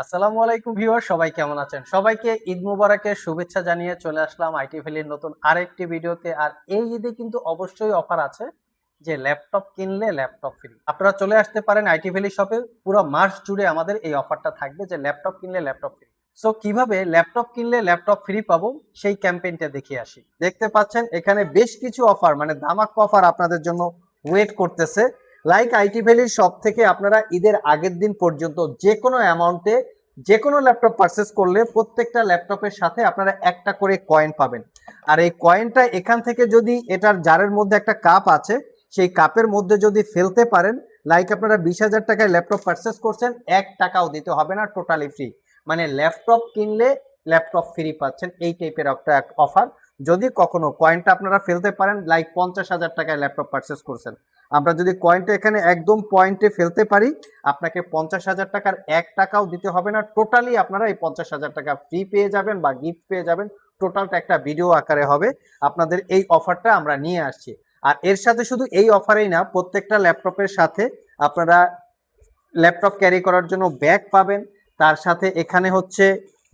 আসসালামু আলাইকুম ভিউয়ার, সবাই কেমন আছেন? সবাইকে ঈদ মুবারকের শুভেচ্ছা জানিয়ে চলে আসলাম আইটি ভ্যালির নতুন আরেকটি ভিডিওতে। আর এই ঈদে কিন্তু অবশ্যই অফার আছে যে ল্যাপটপ কিনলে ল্যাপটপ ফ্রি। আপনারা চলে আসতে পারেন আইটি ভ্যালি শপে। পুরো মাস জুড়ে আমাদের এই অফারটা থাকবে যে ল্যাপটপ কিনলে ল্যাপটপ ফ্রি। সো কিভাবে ল্যাপটপ কিনলে ল্যাপটপ ফ্রি পাবো সেই ক্যাম্পেইনটা দেখিয়ে আসি। দেখতে পাচ্ছেন এখানে বেশ কিছু অফার, মানে ধামাকা অফার আপনাদের জন্য ওয়েট করতেছে। লাইক আইটি ভ্যালির শপ থেকে আপনারা ঈদের আগের দিন পর্যন্ত যে কোনো অ্যামাউন্টে যে কোনো ল্যাপটপ পারচেস করলে প্রত্যেকটা ল্যাপটপের সাথে আপনারা একটা করে কয়েন পাবেন। আর এই কয়েনটা এখান থেকে যদি এটার জারের মধ্যে একটা কাপ আছে, সেই কাপের মধ্যে যদি ফেলতে পারেন, লাইক আপনারা 20,000 টাকায় ল্যাপটপ পারচেস করছেন, 1 টাকাও দিতে হবে না, টোটালি ফ্রি। মানে ল্যাপটপ কিনলে ল্যাপটপ ফ্রি পাচ্ছেন, এই টাইপের একটা অফার। যদি কখনো কয়েনটা আপনারা ফেলতে পারেন, লাইক 50,000 টাকায় ল্যাপটপ পারচেস করছেন, আমরা যদি কয়েনটা এখানে একদম পয়েন্টে ফেলতে পারি, আপনাকে 50,000 টাকার 1 টাকাও দিতে হবে না, টোটালি আপনারা এই 50,000 টাকা ফ্রি পেয়ে যাবেন বা গিফট পেয়ে যাবেন। টোটালটা একটা ভিডিও আকারে হবে। আপনাদের এই অফারটা আমরা নিয়ে আসছি। আর এর সাথে শুধু এই অফারেই না, প্রত্যেকটা ল্যাপটপের সাথে আপনারা ল্যাপটপ ক্যারি করার জন্য ব্যাগ পাবেন। তার সাথে এখানে হচ্ছে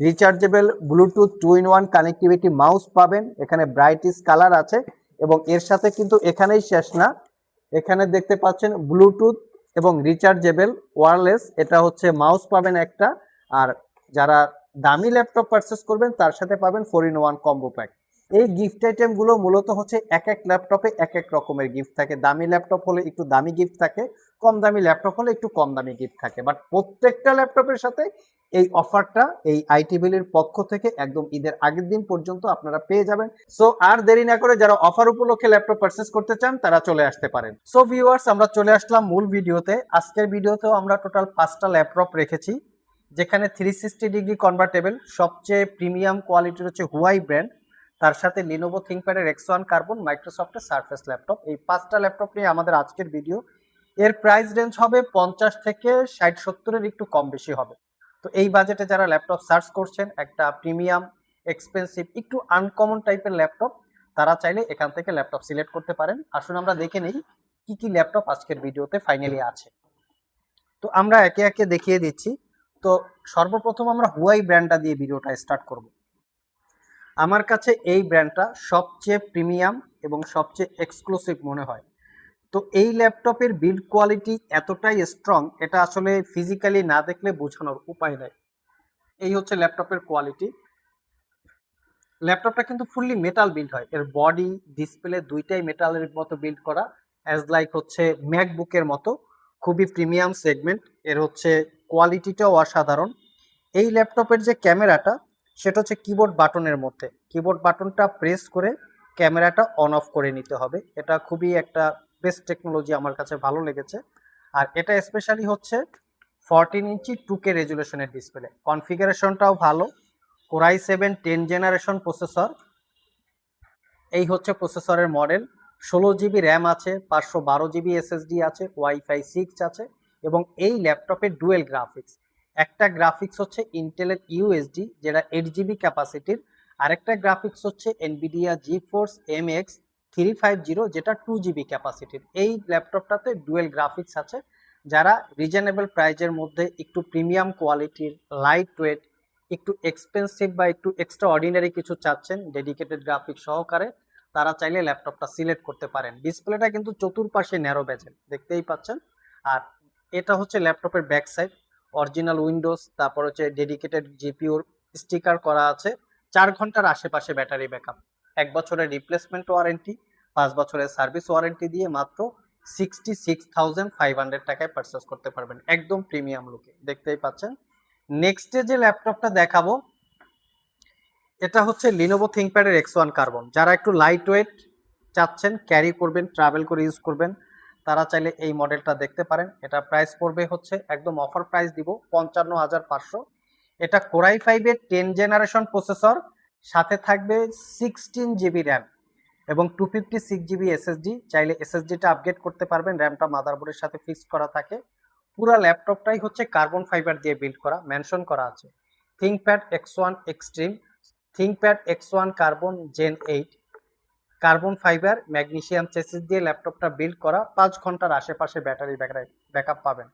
rechargeable Bluetooth 2-in-1 connectivity mouse পাবেন। এখানে ব্রাইটিস কালার আছে এবং এর সাথে কিন্তু এখানেই শেষ না, এখানে দেখতে পাচ্ছেন ব্লুটুথ এবং রিচার্জেবল ওয়্যারলেস, এটা হচ্ছে মাউস পাবেন একটা। আর যারা দামি ল্যাপটপ পারচেস করবেন তার সাথে পাবেন 4-in-1 কম্বো প্যাক। এই গিফট আইটেমগুলো মূলত হচ্ছে এক এক ল্যাপটপে এক এক রকমের গিফট থাকে। দামি ল্যাপটপ হলে একটু দামি গিফট থাকে, কম দামি ল্যাপটপ হলে একটু কম দামি গিফট থাকে, বাট প্রত্যেকটা ল্যাপটপের সাথে এই অফারটা এই আইটি ভ্যালির পক্ষ থেকে একদম ঈদের আগের দিন পর্যন্ত আপনারা পেয়ে যাবেন। সো আর দেরি না করে যারা অফার উপলক্ষে ল্যাপটপ পারচেস করতে চান তারা চলে আসতে পারেন। সো ভিউয়ার্স, আমরা চলে আসলাম মূল ভিডিওতে। আজকের ভিডিওতেও আমরা টোটাল 5টা ল্যাপটপ রেখেছি, যেখানে 360 ডিগ্রি কনভার্টেবল, সবচেয়ে প্রিমিয়াম কোয়ালিটির হচ্ছে হুয়াই ব্র্যান্ড, তার সাথে লিনোভো থিংকপ্যাডের X1 কার্বন, মাইক্রোসফটের সারফেস ল্যাপটপ। এই 5টা ল্যাপটপ নিয়ে আমাদের আজকের ভিডিও। এর প্রাইস রেঞ্জ হবে 50 থেকে 60-70-এর একটু কম বেশি হবে। তো এই বাজেটে যারা ল্যাপটপ সার্চ করছেন একটা প্রিমিয়াম, এক্সপেন্সিভ, একটু আনকমন টাইপের ল্যাপটপ, তারা চাইলে এখান থেকে ল্যাপটপ সিলেক্ট করতে পারেন। আসুন আমরা দেখে নেই কি কি ল্যাপটপ আজকের ভিডিওতে ফাইনালি আছে। তো আমরা একে একে দেখিয়ে দিচ্ছি। তো সর্বপ্রথম আমরা হুয়াই ব্র্যান্ডটা দিয়ে ভিডিওটা স্টার্ট করব। আমার কাছে এই ব্র্যান্ডটা সবচেয়ে প্রিমিয়াম এবং সবচেয়ে এক্সক্লুসিভ মনে হয়। তো এই ল্যাপটপের বিল্ড কোয়ালিটি এতটাই স্ট্রং, এটা আসলে ফিজিক্যালি না দেখলে বোঝানোর উপায় নাই। এই হচ্ছে ল্যাপটপের কোয়ালিটি। ল্যাপটপটা কিন্তু ফুললি মেটাল বিল্ড হয়, এর বডি ডিসপ্লে দুইটাই মেটালের মতো বিল্ড করা, অ্যাজ লাইক হচ্ছে ম্যাকবুকের মতো। খুবই প্রিমিয়াম সেগমেন্ট, এর হচ্ছে কোয়ালিটিটাও অসাধারণ। এই ল্যাপটপের যে ক্যামেরাটা, সেটা হচ্ছে কিবোর্ড বাটনের মধ্যে, কিবোর্ড বাটনটা প্রেস করে ক্যামেরাটা অন অফ করে নিতে হবে। এটা খুবই একটা বেস্ট টেকনোলজি, আমার কাছে ভালো লেগেছে। আর এটা স্পেশালি হচ্ছে 14 ইঞ্চি 2K রেজুলেশনের ডিসপ্লে, কনফিগারেশনটাও ভালো। কোরাই 7 10 জেনারেশন প্রসেসর, এই হচ্ছে প্রসেসরের মডেল। 16 জিবি র্যাম আছে, 512 জিবি এসএসডি আছে, ওয়াইফাই 6 আছে। এবং এই ল্যাপটপের ডুয়েল গ্রাফিক্স, একটা গ্রাফিক্স হচ্ছে ইন্টেলের ইউএসডি যেটা 8 জিবি ক্যাপাসিটির, আরেকটা গ্রাফিক্স হচ্ছে এনভিডিয়া জিফোর্স এমএক্স 350 যেটা 2 জিবি ক্যাপাসিটির। এই ল্যাপটপটাতে ডুয়েল গ্রাফিক্স আছে। যারা রিজনেবল প্রাইজের মধ্যে একটু প্রিমিয়াম কোয়ালিটির, লাইট ওয়েট, একটু এক্সপেন্সিভ বা একটু এক্সট্রা অর্ডিনারি কিছু চাচ্ছেন ডেডিকেটেড গ্রাফিক্স সহকারে, তারা চাইলে ল্যাপটপটা সিলেক্ট করতে পারেন। ডিসপ্লেটা কিন্তু চতুর্পাশে ন্যারো বেজেল, দেখতেই পাচ্ছেন। আর এটা হচ্ছে ল্যাপটপের ব্যাক সাইড, অরিজিনাল উইন্ডোজ, তারপর হচ্ছে ডেডিকেটেড জিপিউর স্টিকার করা আছে। 4 ঘন্টার আশেপাশে ব্যাটারি ব্যাকআপ, 1 বছরের রিপ্লেসমেন্ট ওয়ারেন্টি, 5 বছরের সার্ভিস ওয়ারেন্টি দিয়ে মাত্র 66,500 টাকায় পারচেস করতে পারবেন, একদম প্রিমিয়াম লুকে, দেখতেই পাচ্ছেন। নেক্সটে যে ল্যাপটপটা দেখাবো, এটা হচ্ছে লিনোভো থিংকপ্যাডের X1 কার্বন। যারা একটু লাইট ওয়েট চাচ্ছেন, ক্যারি করবেন, ট্রাভেল করে ইউজ করবেন, তারা চাইলে এই মডেলটা দেখতে পারেন। এটা প্রাইস পড়বে হচ্ছে, একদম অফার প্রাইস দিব, 55,500। এটা কোরাই 5-এর 10 জেনারেশন প্রসেসর, সাথে থাকবে 16 জিবি র্যাম এবং 256 জিবি এসএসডি। চাইলে এসএসডিটা আপগ্রেড করতে পারবেন, র্যামটা মাদারবোর্ডের সাথে ফিক্সড করা থাকে। পুরো ল্যাপটপটাই হচ্ছে কার্বন ফাইবার দিয়ে বিল্ড করা, মেনশন করা আছে ThinkPad X1 extreme, ThinkPad X1 carbon gen 8, carbon fibre magnesium chassis দিয়ে ল্যাপটপটা বিল্ড করা। 5 ঘন্টার আশেপাশে ব্যাটারি ব্যাকআপ পাবেন।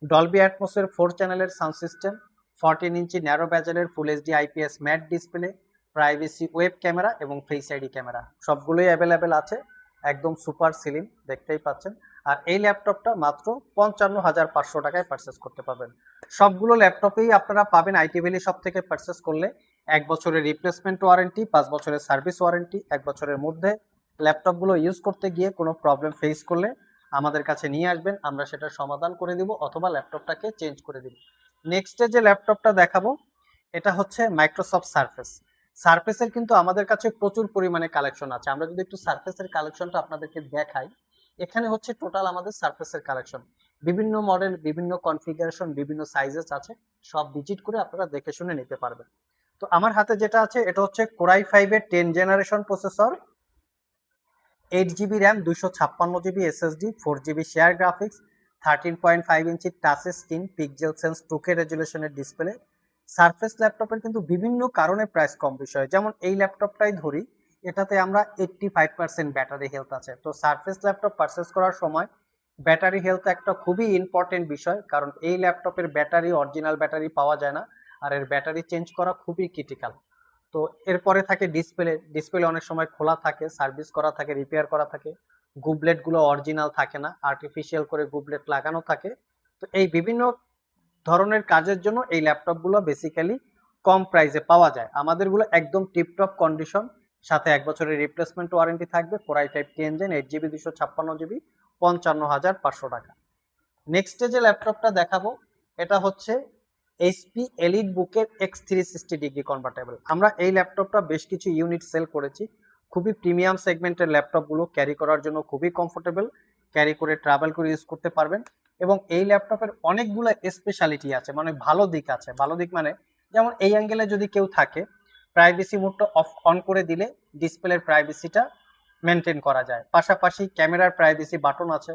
ডলবি অ্যাটমসের 4 চ্যানেলের সাউন্ড সিস্টেম, 14 ইঞ্চি ন্যারো ব্যাজেলের full HD IPS matte display, privacy web camera এবং ফেস আইডি ক্যামেরা সবগুলোই অ্যাভেলেবেল আছে। একদম সুপার স্লিম, দেখতেই পাচ্ছেন। আর এই ল্যাপটপটা মাত্র 55,500 টাকায় পারচেস করতে পারবেন। সবগুলো ল্যাপটপেই আপনারা পাবেন আইটি ভ্যালি শপ থেকে পারচেস করলে 1 বছরের রিপ্লেসমেন্ট ওয়ারেন্টি, 5 বছরের সার্ভিস ওয়ারেন্টি। 1 বছরের মধ্যে ল্যাপটপগুলো ইউজ করতে গিয়ে কোনো প্রবলেম ফেস করলে আমাদের কাছে নিয়ে আসবেন, আমরা সেটা সমাধান করে দিব অথবা ল্যাপটপটাকে চেঞ্জ করে দিব। নেক্সটে যে ল্যাপটপটা দেখাবো এটা হচ্ছে মাইক্রোসফট সারফেস। সারফেসের কিন্তু আমাদের কাছে প্রচুর পরিমাণে কালেকশন আছে। আমরা যদি একটু সারফেসের কালেকশনটা আপনাদেরকে দেখাই, এখানে হচ্ছে টোটাল আমাদের সারফেসের কালেকশন। বিভিন্ন মডেল, বিভিন্ন কনফিগারেশন, বিভিন্ন সাইজেস আছে। সব ভিজিট করে আপনারা দেখে শুনে নিতে পারবেন। তো আমার হাতে যেটা আছে এটা হচ্ছে কোরাই 5 এর 10 generation processor, 8 GB RAM, 256 GB SSD, 4 GB share graphics, 13.5 inch touch screen, pixel sense 2K রেজুলেশনের ডিসপ্লে। সারফেস ল্যাপটপের কিন্তু বিভিন্ন কারণে প্রাইস কম বিষয়, যেমন এই ল্যাপটপটাই ধরি, এটাতে আমরা 85% ব্যাটারি হেলথ আছে। তো সারফেস ল্যাপটপ পারচেস করার সময় ব্যাটারি হেলথ একটা খুবই ইম্পর্টেন্ট বিষয়, কারণ এই ল্যাপটপের ব্যাটারি অরিজিনাল ব্যাটারি পাওয়া যায় না, আর এর ব্যাটারি চেঞ্জ করা খুবই ক্রিটিক্যাল। তো এরপরে থাকে ডিসপ্লে। ডিসপ্লে অনেক সময় খোলা থাকে, সার্ভিস করা থাকে, রিপেয়ার করা থাকে। গুবলেট গুলো অরিজিনাল থাকে না, আর্টিফিশিয়াল করে গুবলেট লাগানো থাকে। তো এই বিভিন্ন ধরনের কাজের জন্য এই ল্যাপটপ গুলো বেসিক্যালি কম প্রাইসে পাওয়া যায়। আমাদেরগুলো একদম টিপটপ কন্ডিশন, সাথে 1 বছরের রিপ্লেসমেন্ট ওয়ারেন্টি থাকবে। কোরাই 5 10 জেন, 8 জিবি, 256 জিবি, 55,500 টাকা। নেক্সটে যে ল্যাপটপটা দেখাবো এটা হচ্ছে এইচপি এলিট বুকের X360 ডিগ্রি কনভার্টেবল। আমরা এই ল্যাপটপটা বেশ কিছু ইউনিট সেল করেছি। খুবই প্রিমিয়াম সেগমেন্টের ল্যাপটপগুলো ক্যারি করার জন্য খুবই কমফোর্টেবল, ক্যারি করে ট্রাভেল করে ইউজ করতে পারবেন। এবং এই ল্যাপটপের অনেকগুলো স্পেশালিটি আছে, মানে ভালো দিক আছে। ভালো দিক মানে যেমন এই অ্যাঙ্গেলে যদি কেউ থাকে, প্রাইভেসি মোডটা অফ অন করে দিলে ডিসপ্লের প্রাইভেসিটা মেনটেন করা যায়। পাশাপাশি ক্যামেরার প্রাইভেসি বাটন আছে,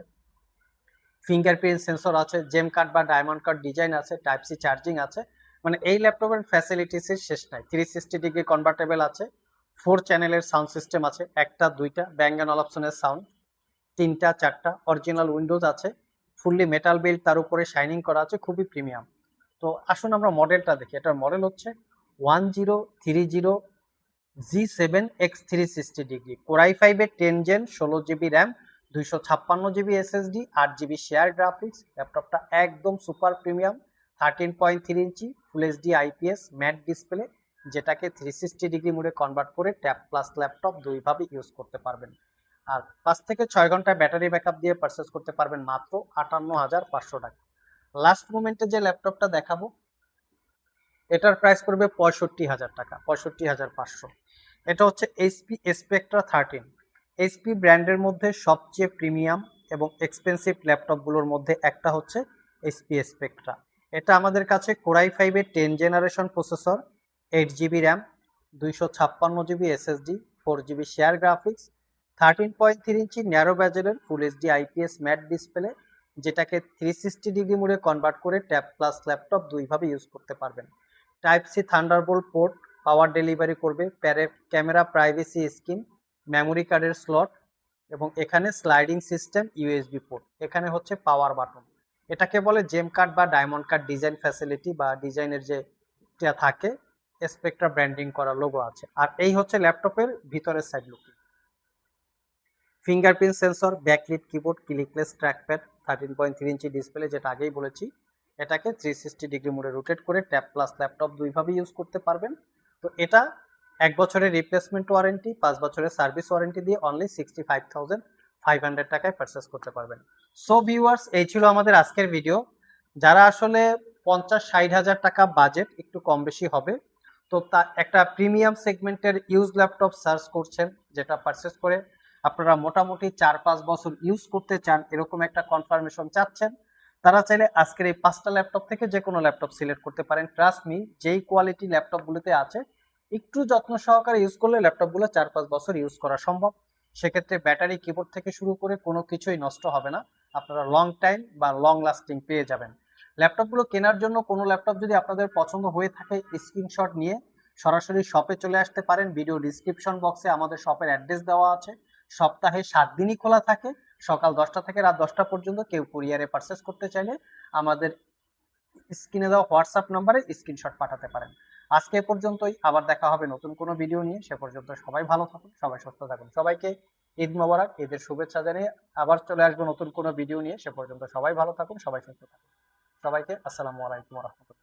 ফিঙ্গারপ্রিন্ট সেন্সর আছে, জেম কাট বা ডায়মন্ড কাট ডিজাইন আছে, টাইপ সি চার্জিং আছে। মানে এই ল্যাপটপের ফ্যাসিলিটিসের শেষ নাই। 360 ডিগ্রি কনভার্টেবল আছে, 4 চ্যানেলের সাউন্ড সিস্টেম আছে, একটা দুইটা ব্যাং অ্যান্ড অলাপসনের সাউন্ড, 3টা 4টা অরিজিনাল উইন্ডোজ আছে, ফুললি মেটাল বিল্ড, তার উপরে শাইনিং করা আছে, খুবই প্রিমিয়াম। তো আসুন আমরা মডেলটা দেখি। এটার মডেল হচ্ছে 1030G7X360 ডিগ্রি, কোরাই 5 এর 10 gen, 16 GB RAM, 256 GB SSD, 8 GB share graphics. ল্যাপটপটা একদম super premium, 13.3 inch full HD IPS matte display, যেটাকে 360 ডিগ্রি মোডে কনভার্ট করে ট্যাব প্লাস ল্যাপটপ দুইভাবে ইউজ করতে পারবেন। আর 5 থেকে 6 ঘন্টা ব্যাটারি ব্যাকআপ দিয়ে পারচেস করতে পারবেন মাত্র 58,500 টাকা। লাস্ট মোমেন্টে যে ল্যাপটপটা দেখাবো এটার প্রাইস পড়বে 65,000 টাকা, 65,500। এটা হচ্ছে এইচপি স্পেকট্রা 13। এইচপি ব্র্যান্ডের মধ্যে সবচেয়ে প্রিমিয়াম এবং এক্সপেন্সিভ ল্যাপটপগুলোর মধ্যে একটা হচ্ছে এইচপি স্পেকট্রা। এটা আমাদের কাছে কোরাই 5 এর 10 generation processor, 8 GB RAM, 256 GB SSD, 4 GB share graphics, 13.3 inch narrow ব্যাজেলের full HD IPS matte display, যেটাকে 360 ডিগ্রি মোডে কনভার্ট করে ট্যাব প্লাস ল্যাপটপ দুইভাবে ইউজ করতে পারবেন। Type C Thunderbolt port power delivery করবে, ক্যামেরা প্রাইভেসি স্ক্রিন, মেমোরি কার্ডের slot, এবং এখানে স্লাইডিং সিস্টেম, ইউএসবি পোর্ট, এখানে হচ্ছে পাওয়ার বাটন। এটাকে বলে জেম কাট বা ডায়মন্ড কাট ডিজাইন ফ্যাসিলিটি, বা ডিজাইনের যে থাকে স্পেকট্রা ব্র্যান্ডিং করা লোগো আছে। আর এই হচ্ছে ল্যাপটপের ভিতরের side looking. Fingerprint sensor, backlit keyboard, clickless trackpad, 13.3 inch display, যেটা আগেই বলেছি। এটাকে 360 ডিগ্রি মোডে রোটেট করে ট্যাব প্লাস ল্যাপটপ দুইভাবে ইউজ করতে পারবেন। তো এটা 1 বছরের রিপ্লেসমেন্ট ওয়ারেন্টি, 5 বছরের সার্ভিস ওয়ারেন্টি দিয়ে অনলি 65,500 টাকায় পারচেস করতে পারবেন। সো ভিউয়ার্স, এই ছিল আমাদের আজকের ভিডিও। যারা আসলে 50-60 হাজার টাকা বাজেট, একটু কম বেশি হবে, তো তা একটা প্রিমিয়াম সেগমেন্টের ইউজ ল্যাপটপ সার্চ করছেন, যেটা পারচেস করে আপনারা মোটামুটি 4-5 বছর ইউজ করতে চান, এরকম একটা কনফার্মেশন চাচ্ছেন, তারা চাইলে আজকের এই 5টা ল্যাপটপ থেকে যে কোনো ল্যাপটপ সিলেক্ট করতে পারেন। ট্রাস্ট মি, যেই কোয়ালিটি ল্যাপটপগুলোতে আছে, একটু যত্ন সহকারে ইউজ করলে ল্যাপটপগুলো 4-5 বছর ইউজ করা সম্ভব। সেক্ষেত্রে ব্যাটারি, কিবোর্ড থেকে শুরু করে কোনো কিছুই নষ্ট হবে না, আপনারা লং টাইম বা লং লাস্টিং পেয়ে যাবেন। ল্যাপটপগুলো কেনার জন্য কোনো ল্যাপটপ যদি আপনাদের পছন্দ হয়ে থাকে, স্ক্রিনশট নিয়ে সরাসরি শপে চলে আসতে পারেন। ভিডিও ডিসক্রিপশন বক্সে আমাদের শপের অ্যাড্রেস দেওয়া আছে। সপ্তাহে 7 দিনই খোলা থাকে, সকাল 10টা থেকে রাত 10টা পর্যন্ত। কেউ কুরিয়ারে পারচেস করতে চাইলে আমাদের স্ক্রিনে দেওয়া হোয়াটসঅ্যাপ নাম্বারে স্ক্রিনশট পাঠাতে পারেন। আজকে এ পর্যন্তই, আবার দেখা হবে নতুন কোনো ভিডিও নিয়ে। সে পর্যন্ত সবাই ভালো থাকুন, সবাই সুস্থ থাকুন। সবাইকে ঈদ মোবারক, ঈদের শুভেচ্ছা জানিয়ে আবার চলে আসবো নতুন কোনো ভিডিও নিয়ে। সে পর্যন্ত সবাই ভালো থাকুন, সবাই সুস্থ থাকুন। সবাইকে আসসালামু আলাইকুম ওয়া রাহমাতুল্লাহ।